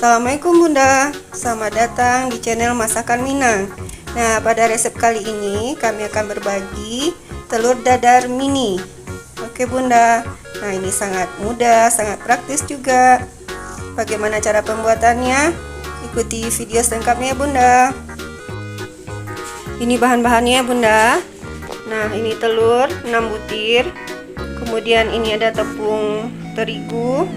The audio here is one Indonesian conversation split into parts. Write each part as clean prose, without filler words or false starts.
Assalamualaikum Bunda, selamat datang di channel Masakan Minang. Nah, pada resep kali ini kami akan berbagi telur dadar mini. Oke Bunda, nah ini sangat mudah, sangat praktis juga. Bagaimana cara pembuatannya? Ikuti video selengkapnya Bunda. Ini bahan-bahannya Bunda. Nah, ini telur 6 butir. Kemudian ini ada tepung terigu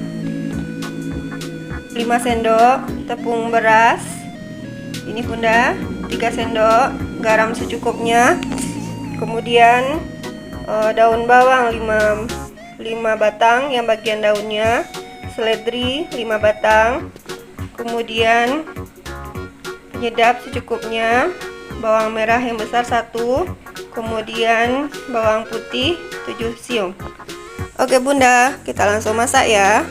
5 sendok, tepung beras ini Bunda 3 sendok, garam secukupnya, kemudian daun bawang 5 batang yang bagian daunnya, seledri 5 batang, kemudian penyedap secukupnya, bawang merah yang besar 1, kemudian bawang putih 7 siung. Oke Bunda, kita langsung masak ya.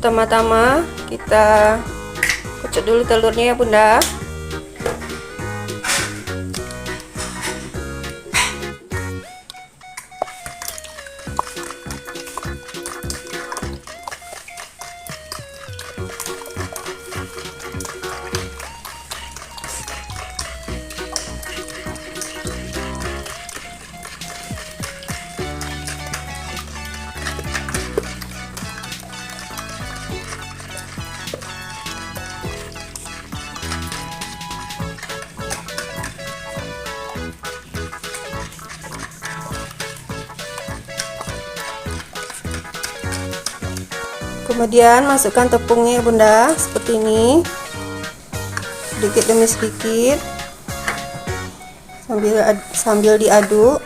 Pertama-tama kita kocok dulu telurnya ya Bunda. Kemudian masukkan tepungnya Bunda seperti ini, sedikit demi sedikit sambil diaduk.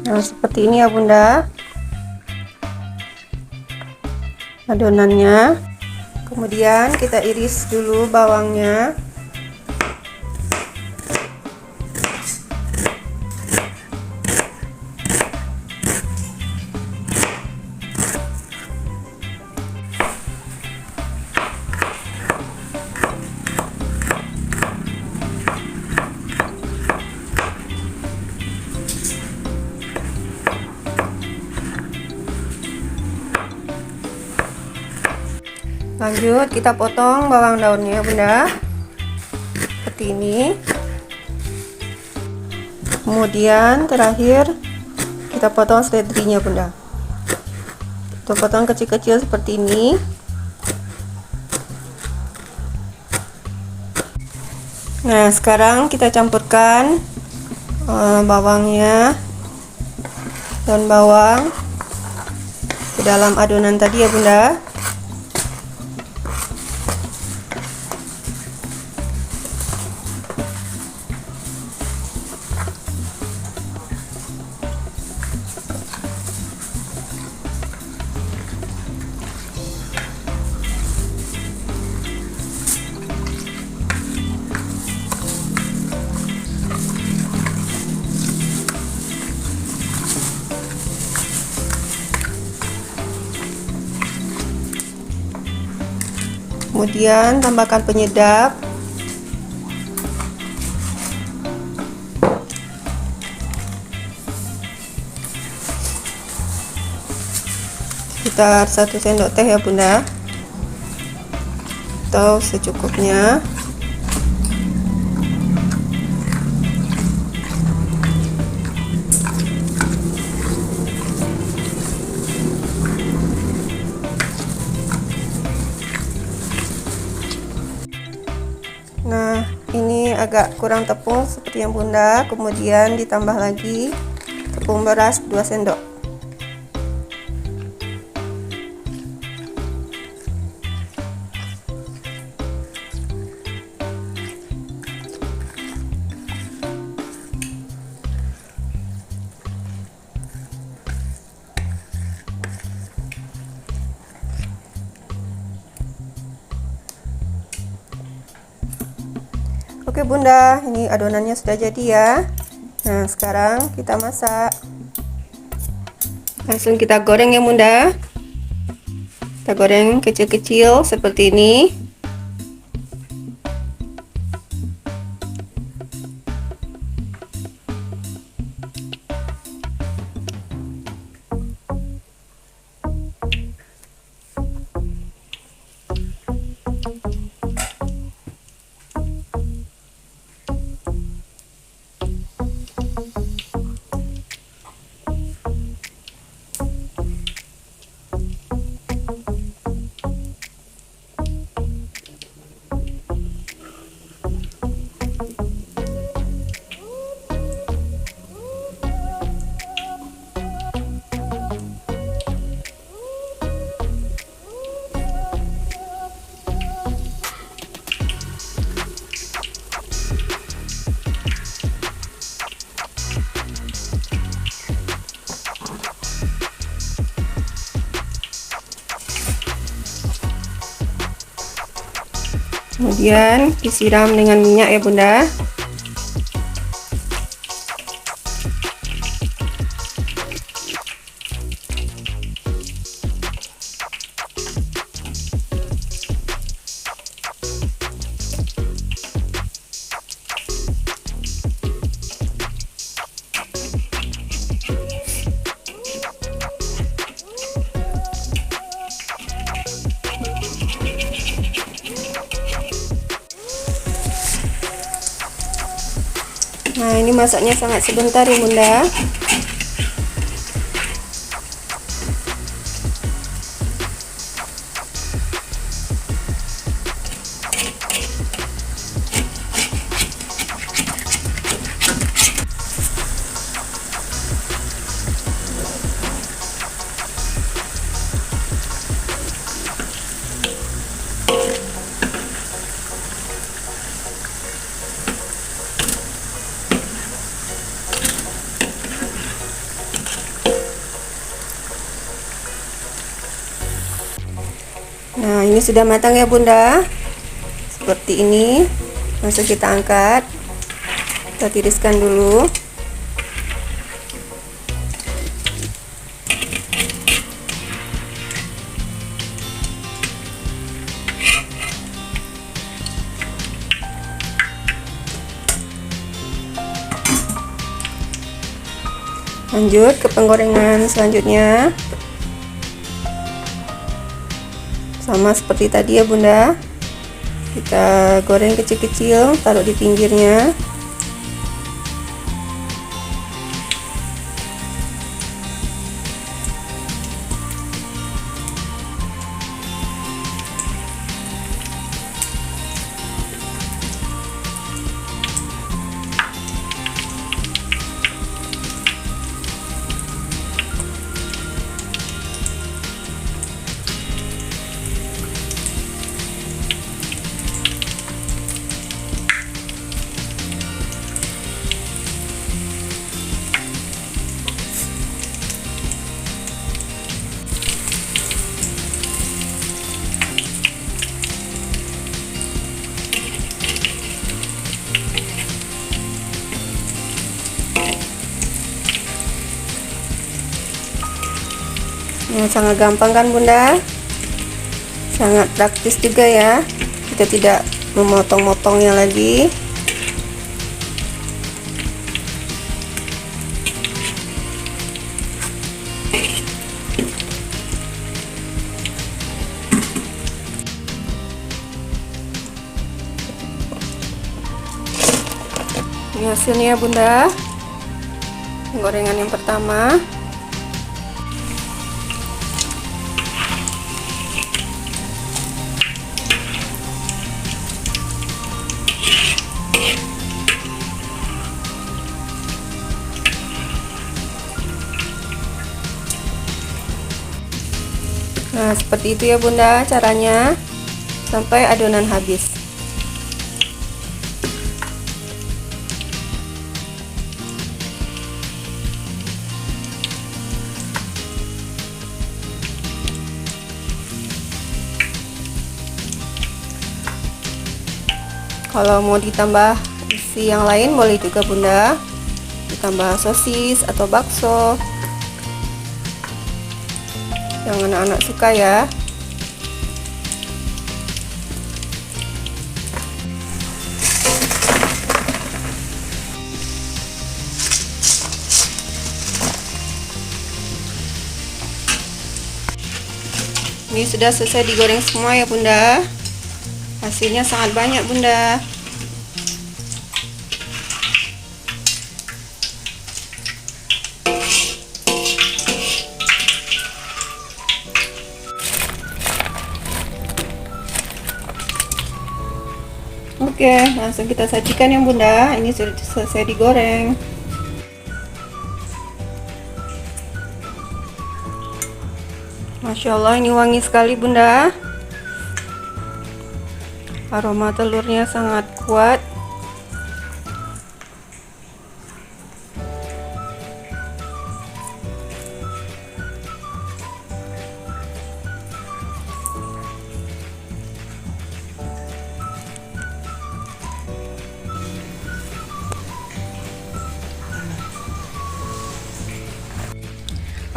Nah, seperti ini ya Bunda adonannya. Kemudian kita iris dulu bawangnya. Lanjut kita potong bawang daunnya Bunda seperti ini. Kemudian terakhir kita potong seledrinya Bunda, kita potong kecil-kecil seperti ini. Nah, sekarang kita campurkan bawangnya, daun bawang ke dalam adonan tadi ya Bunda. Kemudian tambahkan penyedap, sekitar 1 sendok teh ya Bunda, atau secukupnya. Nah, ini agak kurang tepung seperti yang Bunda. Kemudian ditambah lagi tepung beras 2 sendok. Oke Bunda, ini adonannya sudah jadi ya. Nah sekarang kita masak. Langsung kita goreng ya Bunda. Kita goreng kecil-kecil seperti ini. Kemudian disiram dengan minyak ya Bunda. Nah ini masaknya sangat sebentar ya Bunda. Nah ini sudah matang ya Bunda, seperti ini. Langsung kita angkat, kita tiriskan dulu. Lanjut ke penggorengan selanjutnya. Sama seperti tadi ya Bunda, kita goreng kecil-kecil, taruh di pinggirnya. Nah, sangat gampang kan Bunda, sangat praktis juga ya, kita tidak memotong-motongnya lagi. Ini hasilnya Bunda, gorengan yang pertama. Nah seperti itu ya Bunda caranya, sampai adonan habis. Kalau mau ditambah Isi yang lain boleh juga bunda, ditambah sosis atau bakso yang anak-anak suka ya. Ini sudah selesai digoreng semua ya bunda. Hasilnya sangat banyak bunda. Oke, langsung kita sajikan ya bunda. Ini sudah selesai digoreng. Masya Allah, ini wangi sekali bunda. Aroma telurnya sangat kuat.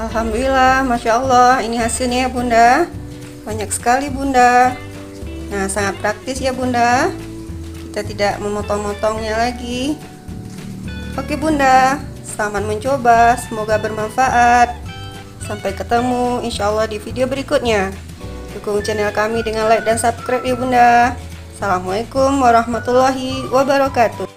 Alhamdulillah, Masya Allah, ini hasilnya ya bunda. Banyak sekali bunda. Nah, sangat praktis ya bunda. Kita tidak memotong-motongnya lagi. Oke bunda, selamat mencoba. Semoga bermanfaat. Sampai ketemu insya Allah di video berikutnya. Dukung channel kami dengan like dan subscribe ya bunda. Assalamualaikum warahmatullahi wabarakatuh.